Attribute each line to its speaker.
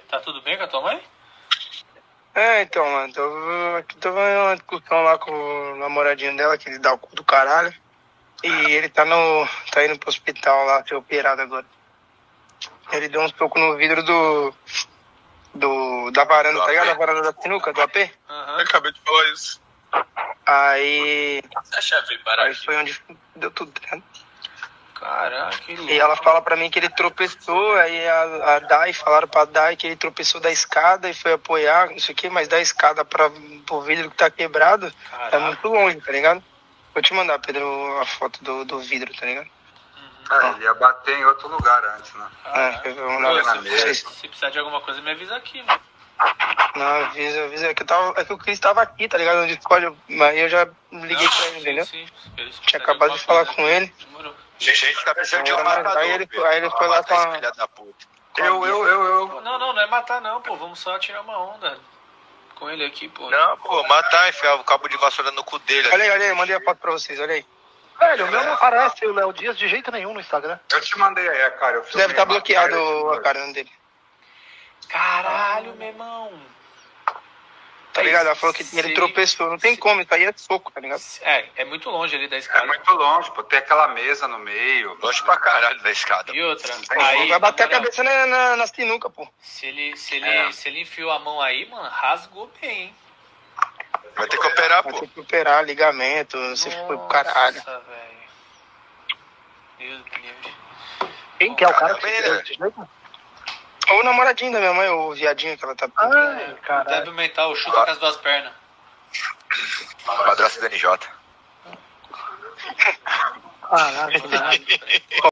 Speaker 1: Tá tudo bem com a tua mãe?
Speaker 2: Então, mano, tô vendo uma discussão lá com o namoradinho dela, que ele dá o cu do caralho. E ele tá indo pro hospital lá, ser operado agora. Ele deu um soco no vidro da varanda, tá ligado? Da varanda da sinuca, do AP.
Speaker 1: Aham.
Speaker 3: Eu acabei de falar isso.
Speaker 2: Aí
Speaker 4: Você acha que parar aqui?
Speaker 2: foi onde deu tudo, tá ligado?
Speaker 1: Caraca, que louco.
Speaker 2: E ela fala pra mim que ele tropeçou, aí a Dai, falaram pra Dai que ele tropeçou da escada e foi apoiar, não sei o que, mas da escada pro vidro que tá quebrado,
Speaker 1: Caraca.
Speaker 2: é muito longe, tá ligado? Vou te mandar, Pedro, a foto do vidro, tá ligado?
Speaker 5: Ele ia bater em outro lugar antes, né?
Speaker 2: Eu vou mandar pra
Speaker 1: Ô,
Speaker 2: vocês.
Speaker 1: se precisar de alguma coisa, me avisa aqui, mano.
Speaker 2: Não, avisa, é que o Cris tava aqui, tá ligado? No Discord, mas eu já liguei pra ele, entendeu?
Speaker 1: Sim,
Speaker 2: Tinha acabado de falar com ele.
Speaker 1: Demorou.
Speaker 3: Gente, tá precisando de um matador.
Speaker 2: Aí ele foi lá com a...
Speaker 3: Filha da puta.
Speaker 5: Eu.
Speaker 1: Não é matar não, pô. Vamos só tirar uma onda com ele aqui, pô.
Speaker 3: Não, pô, matar, enfiar o cabo de vassoura no cu dele.
Speaker 2: Olha aí, mandei a foto pra vocês, olha aí.
Speaker 6: Velho, o meu não aparece o Léo Dias de jeito nenhum no Instagram.
Speaker 5: Eu te mandei aí, cara. Eu
Speaker 2: Deve estar bloqueado a cara dele.
Speaker 1: Caralho, meu irmão.
Speaker 2: Tá ligado? Ela falou que ele tropeçou. Não tem como, isso aí é soco, tá ligado?
Speaker 1: É muito longe ali da
Speaker 5: É
Speaker 1: escada.
Speaker 5: muito longe, pô. Tem aquela mesa no meio.
Speaker 3: Longe pra caralho da escada.
Speaker 1: E outra,
Speaker 2: Aí
Speaker 1: aí,
Speaker 2: vai bater a
Speaker 1: na moral,
Speaker 2: cabeça na sinuca, pô.
Speaker 1: se ele enfiou a mão aí, mano, rasgou bem, hein?
Speaker 3: Vai ter que operar,
Speaker 2: Vai
Speaker 3: pô.
Speaker 2: ter que operar, ligamento, você foi pro caralho.
Speaker 1: Nossa, velho. Meu Deus.
Speaker 6: Quem que é o cara que
Speaker 3: Caramba,
Speaker 6: fez
Speaker 3: né?
Speaker 6: desse jeito?
Speaker 2: Ou o namoradinho da minha mãe, o viadinho que ela tá...
Speaker 6: Ai, caralho.
Speaker 1: Débil mental, chuta com as duas pernas.
Speaker 3: Padrasto do NJ.
Speaker 6: Caralho.